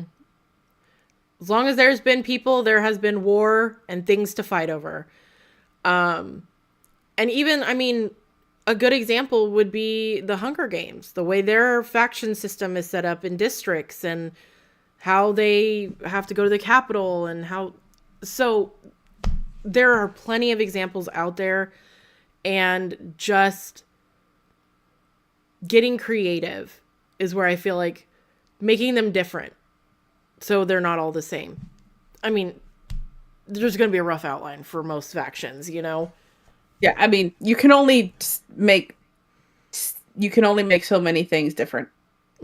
As long as there's been people, there has been war and things to fight over. And even, I mean, a good example would be the Hunger Games, the way their faction system is set up in districts and how they have to go to the Capitol and how... So there are plenty of examples out there, and just getting creative is where I feel like making them different so they're not all the same. I mean, there's going to be a rough outline for most factions, Yeah, I mean, you can only make so many things different.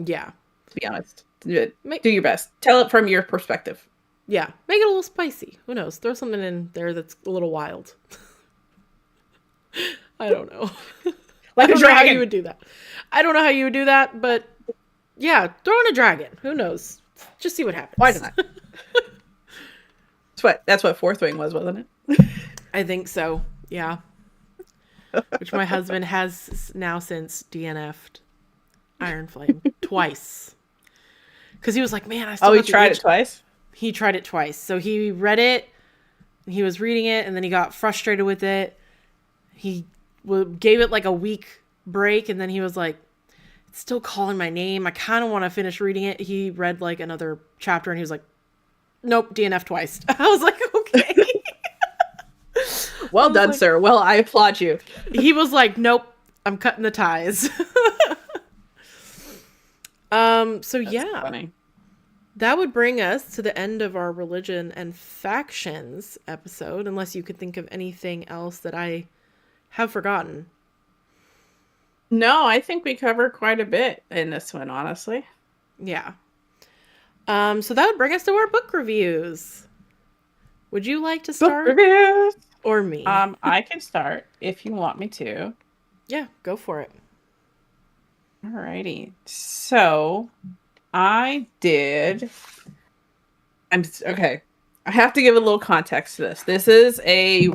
Yeah. To be honest. Do your best. Tell it from your perspective. Yeah. Make it a little spicy. Who knows? Throw something in there that's a little wild. I don't know. Like a dragon. I don't know how you would do that. I don't know how you would do that, but yeah, throw in a dragon. Who knows? Just see what happens. Why not? That's what Fourth Wing was, wasn't it? I think so. Yeah. which my husband has now since DNF'd Iron Flame twice. Because he was like, man, I still Oh, he got the tried itch. it twice? He tried it twice. So he read it, he was reading it, and then he got frustrated with it. He gave it like a week break, and then he was like, it's still calling my name. I kind of want to finish reading it. He read like another chapter, and he was like, nope, DNF twice. I was like, okay. Well done, like, sir. Well, I applaud you. He was like, nope, I'm cutting the ties. So that's yeah. Funny. That would bring us to the end of our religion and factions episode, unless you could think of anything else that I have forgotten. No, I think we covered quite a bit in this one, honestly. Yeah. So that would bring us to our book reviews. Would you like to start? Book reviews? Or me? I can start if you want me to. Yeah, go for it. Alrighty. So, okay. I have to give a little context to this. This is a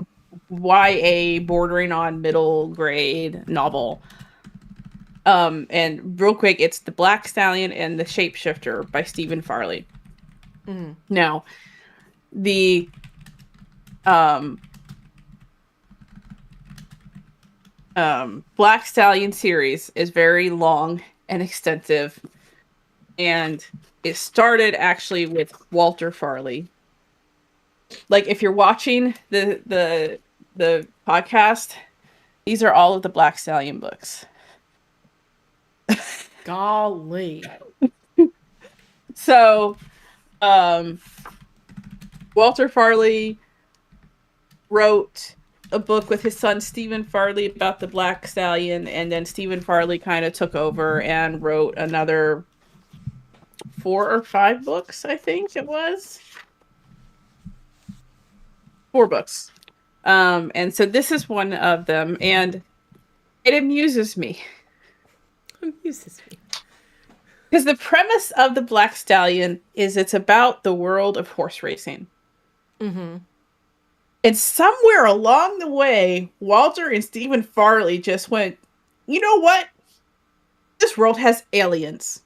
YA bordering on middle grade novel. And real quick, it's The Black Stallion and the Shapeshifter by Stephen Farley. Mm. Now, the Black Stallion series is very long and extensive, and it started actually with Walter Farley. Like, if you're watching the podcast, these are all of the Black Stallion books. Golly. So, Walter Farley wrote a book with his son Stephen Farley about the Black Stallion, and then Stephen Farley kind of took over and wrote another 4 or 5 books, I think it was. 4 books. And so this is one of them, and it amuses me. Because the premise of the Black Stallion is it's about the world of horse racing. Mm-hmm. And somewhere along the way, Walter and Stephen Farley just went, you know what? This world has aliens.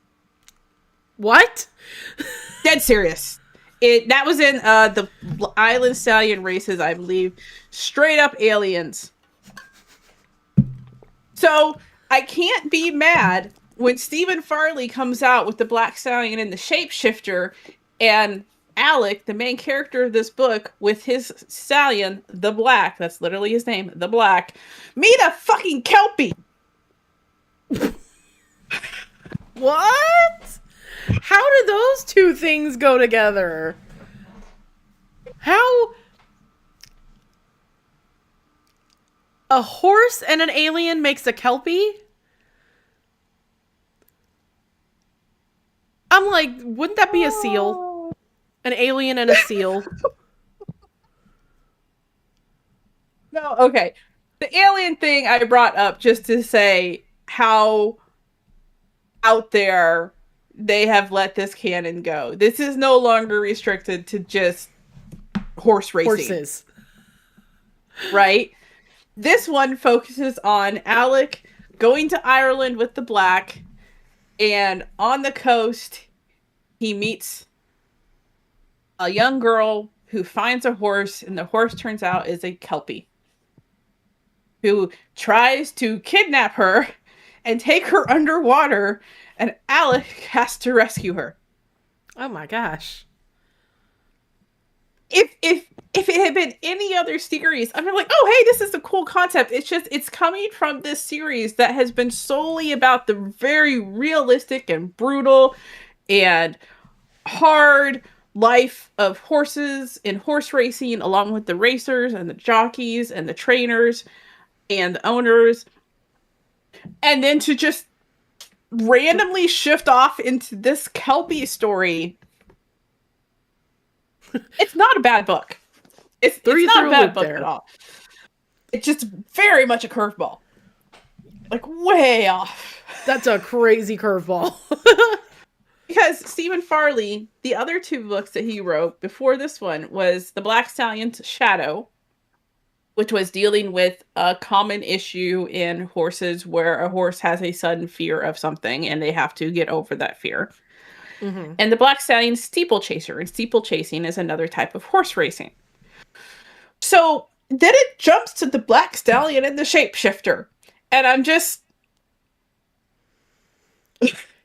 What? Dead serious. That was in the Island Stallion races, I believe. Straight up aliens. So I can't be mad when Stephen Farley comes out with the Black Stallion and the Shapeshifter, and Alec, the main character of this book, with his stallion, the Black, that's literally his name, the Black, meet a fucking Kelpie! What? How did those two things go together? How? A horse and an alien makes a Kelpie? I'm like, wouldn't that be a seal? An alien and a seal? No, okay. The alien thing I brought up just to say how out there they have let this canon go. This is no longer restricted to just horse racing. Horses. Right? This one focuses on Alec going to Ireland with the Black, and on the coast he meets a young girl who finds a horse, and the horse turns out is a Kelpie who tries to kidnap her and take her underwater, and Alec has to rescue her. Oh my gosh. If it had been any other series, I'd be like, oh, hey, this is a cool concept. It's coming from this series that has been solely about the very realistic and brutal and hard life of horses and horse racing, along with the racers and the jockeys and the trainers and the owners. And then to just randomly shift off into this Kelpie story. It's not a bad book. It's not a bad book at all. It's just very much a curveball. Like, way off. That's a crazy curveball. Because Stephen Farley, the other 2 books that he wrote before this one was The Black Stallion's Shadow which was dealing with a common issue in horses where a horse has a sudden fear of something and they have to get over that fear. Mm-hmm. And the Black Stallion steeplechaser, and steeplechasing is another type of horse racing. So then it jumps to the Black Stallion and the shapeshifter. And I'm just,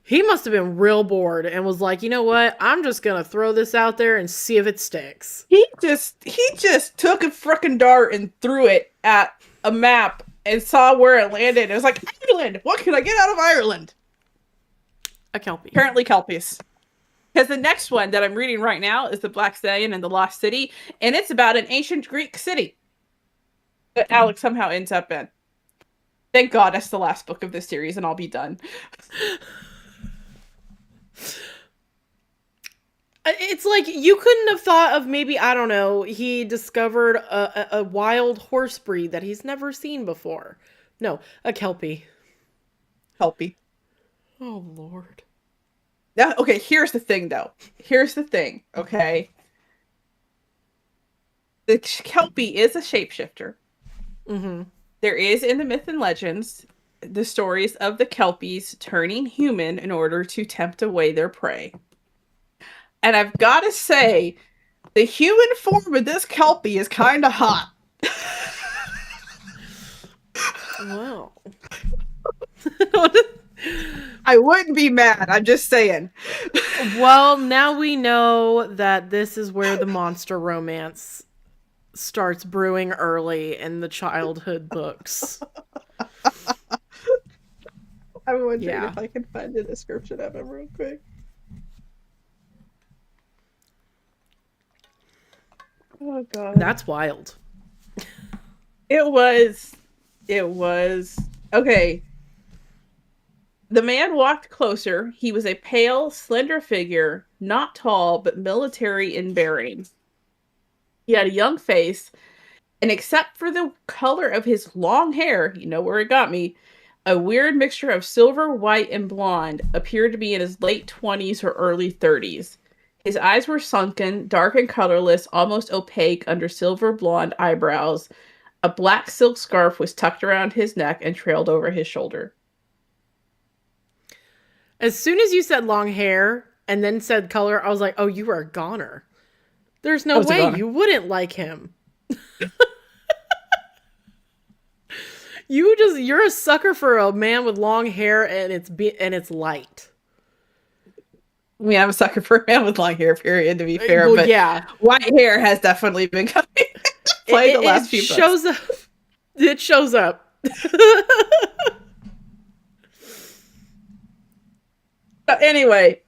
He must have been real bored and was like, you know what? I'm just going to throw this out there and see if it sticks. he just took a frickin' dart and threw it at a map and saw where it landed. It was like, Ireland! What can I get out of Ireland? A Kelpie. Apparently Kelpies. Because the next one that I'm reading right now is The Black Stallion and the Lost City, and it's about an ancient Greek city that Alex somehow ends up in. Thank God that's the last book of this series, and I'll be done. It's like you couldn't have thought of maybe, I don't know, he discovered a wild horse breed that he's never seen before. No, a Kelpie. Kelpie. Oh, Lord. Now, okay, here's the thing, though. Here's the thing, okay? The Kelpie is a shapeshifter. Mm-hmm. There is, in the myth and legends, the stories of the Kelpies turning human in order to tempt away their prey. And I've got to say, the human form of this Kelpie is kind of hot. Wow. I wouldn't be mad. I'm just saying. Well, now we know that this is where the monster romance starts brewing early in the childhood books. I'm wondering if I can find the description of him real quick. Oh, God. That's wild. It was. Okay. The man walked closer. He was a pale, slender figure, not tall, but military in bearing. He had a young face, and except for the color of his long hair, you know where it got me, a weird mixture of silver, white, and blonde, appeared to be in his late 20s or early 30s. His eyes were sunken, dark and colorless, almost opaque under silver blonde eyebrows. A black silk scarf was tucked around his neck and trailed over his shoulder. As soon as you said long hair and then said color, I was like, oh, you are a goner. There's no way you wouldn't like him. You're a sucker for a man with long hair and it's light. I mean, I'm a sucker for a man with long hair, period, to be fair. Well, but yeah. White hair has definitely been coming into play the last few books. It shows up. But anyway,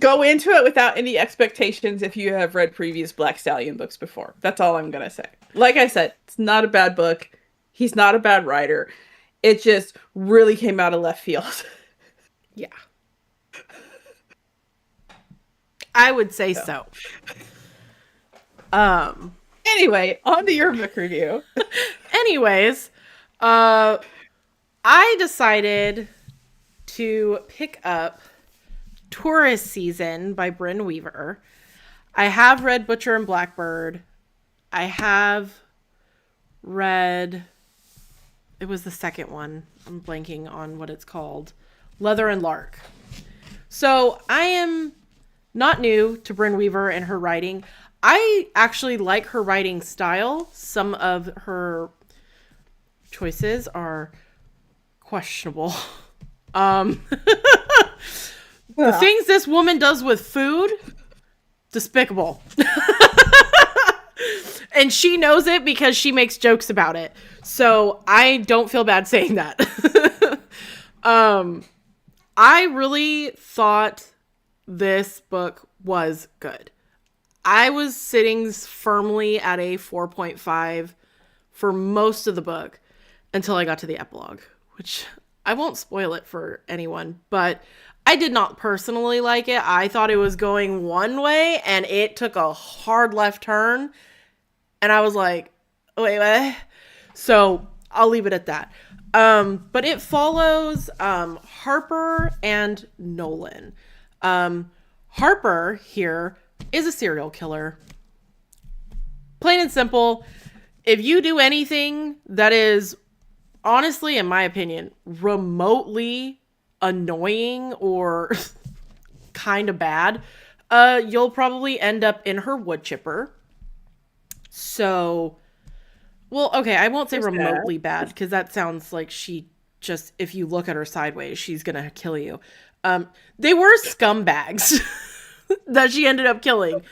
go into it without any expectations if you have read previous Black Stallion books before. That's all I'm going to say. Like I said, it's not a bad book. He's not a bad writer. It just really came out of left field. Yeah. I would say so. Anyway, on to your book review. Anyways, I decided to pick up Tourist Season by Brynne Weaver. I have read Butcher and Blackbird. I have read... It was the second one. I'm blanking on what it's called. Leather and Lark. So I am not new to Brynne Weaver and her writing. I actually like her writing style. Some of her choices are questionable. The things this woman does with food, despicable. And she knows it because she makes jokes about it. So I don't feel bad saying that. I really thought this book was good. I was sitting firmly at a 4.5 for most of the book until I got to the epilogue, which I won't spoil it for anyone, but I did not personally like it. I thought it was going one way and it took a hard left turn. And I was like, wait, what? So I'll leave it at that. But it follows Harper and Nolan. Harper here is a serial killer. plain and simple, if you do anything that is, honestly, in my opinion, remotely annoying or kind of bad, you'll probably end up in her wood chipper. So, well, okay, I won't say remotely bad, because that sounds like she just, if you look at her sideways, she's gonna kill you. They were scumbags that she ended up killing.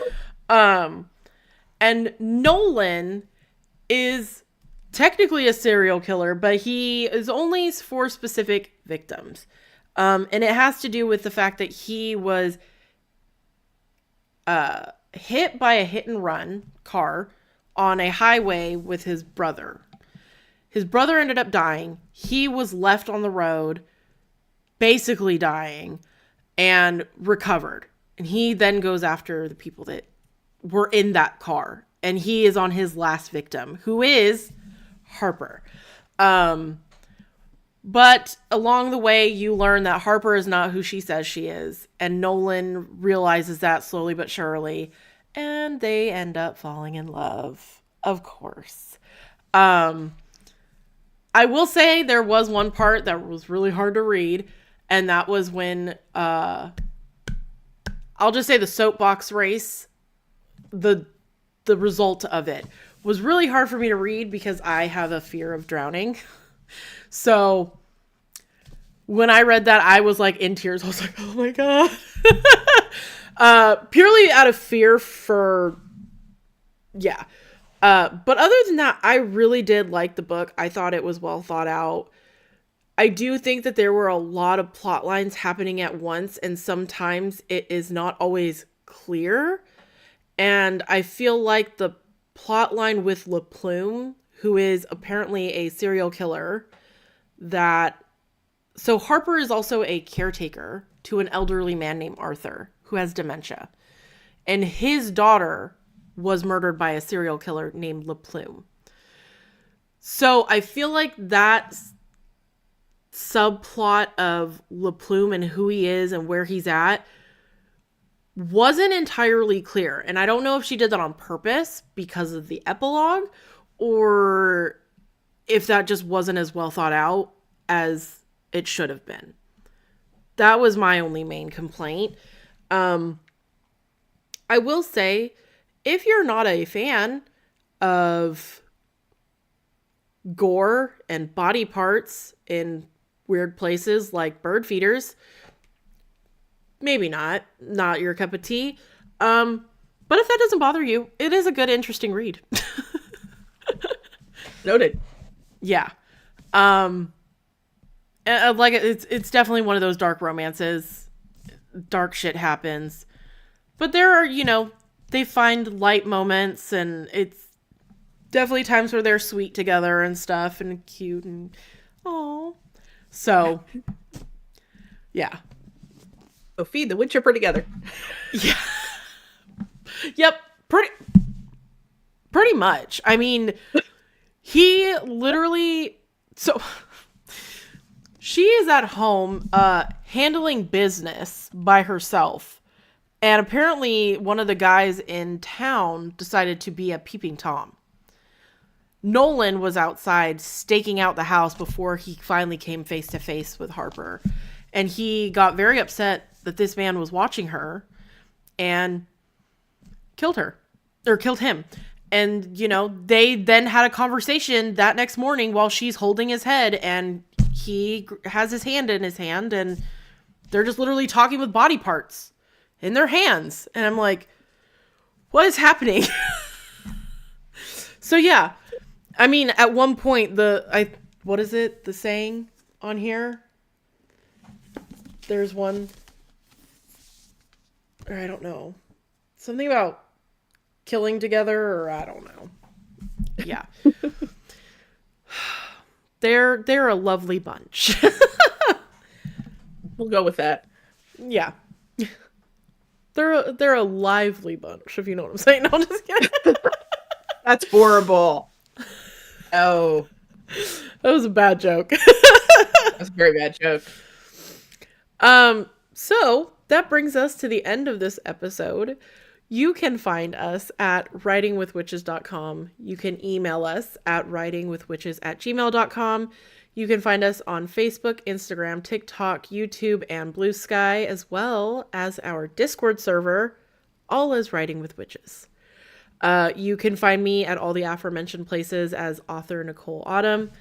And Nolan is technically a serial killer, but he is only for specific victims. And it has to do with the fact that he was hit by a hit and run car on a highway with his brother. His brother ended up dying. He was left on the road, basically dying, and recovered. And he then goes after the people that were in that car. And he is on his last victim, who is Harper. But along the way, you learn that Harper is not who she says she is. And Nolan realizes that slowly but surely. And they end up falling in love, of course. I will say there was one part that was really hard to read. And that was when, I'll just say the soapbox race, the result of it was really hard for me to read because I have a fear of drowning. So when I read that, I was like in tears. I was like, oh my God. Purely out of fear for, yeah. But other than that, I really did like the book. I thought it was well thought out. I do think that there were a lot of plot lines happening at once, and sometimes it is not always clear. And I feel like the plot line with Le Plume, who is apparently a serial killer, so Harper is also a caretaker to an elderly man named Arthur, who has dementia. And his daughter was murdered by a serial killer named Le Plume. So I feel like that subplot of Le Plume and who he is and where he's at wasn't entirely clear. And I don't know if she did that on purpose because of the epilogue, or if that just wasn't as well thought out as it should have been. That was my only main complaint. I will say, if you're not a fan of gore and body parts in weird places like bird feeders, maybe not your cup of tea. But if that doesn't bother you, it is a good, interesting read. Noted. Yeah. Like it's definitely one of those dark romances. Dark shit happens. But there are, they find light moments, and it's definitely times where they're sweet together and stuff and cute and oh. So yeah. So feed the wood chipper together. Yeah. Yep. Pretty much. I mean, he literally, so she is at home, handling business by herself. And apparently one of the guys in town decided to be a peeping Tom. Nolan was outside staking out the house before he finally came face to face with Harper. And he got very upset that this man was watching her and killed him. And, they then had a conversation that next morning while she's holding his head, and he has his hand in his hand, and they're just literally talking with body parts in their hands. And I'm like, what is happening? So yeah, I mean, at one point, what is it? The saying on here? There's one, or I don't know, something about killing together, or I don't know. Yeah. They're a lovely bunch. We'll go with that. Yeah. They're a lively bunch, if you know what I'm saying. No, I'm just kidding. That's horrible. Oh. That was a bad joke. That's a very bad joke. So that brings us to the end of this episode. You can find us at writingwithwitches.com. You can email us at writingwithwitches@gmail.com. You can find us on Facebook, Instagram, TikTok, YouTube, and Blue Sky, as well as our Discord server, all as Writing with Witches. You can find me at all the aforementioned places as author Nicole Autumn.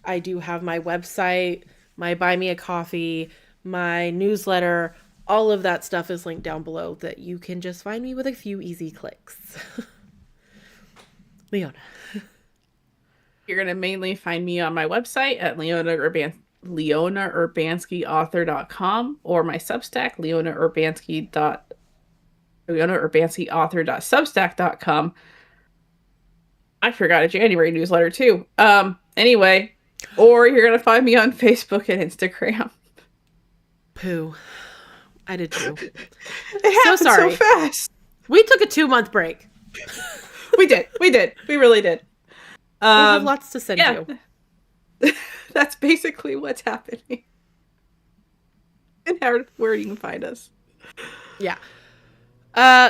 I do have my website, my Buy Me a Coffee, my newsletter. All of that stuff is linked down below that you can just find me with a few easy clicks. Leona. You're going to mainly find me on my website at leonaurbanskiauthor.com or my Substack, leonaurbanskiauthor.substack.com. I forgot a January newsletter too. Anyway, or you're going to find me on Facebook and Instagram. Pooh. I did too. It happened so fast. We took a 2-month break. We did. We really did. We have lots to send you. That's basically what's happening. And where you can find us. Yeah.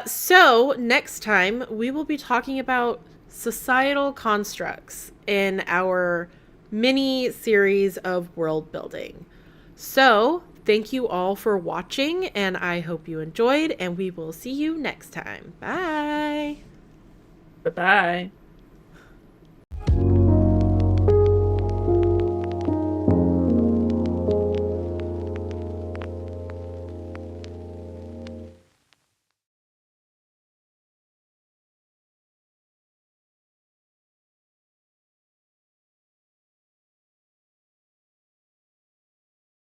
So next time we will be talking about societal constructs in our mini series of world building. So thank you all for watching, and I hope you enjoyed, and we will see you next time. Bye. Bye-bye.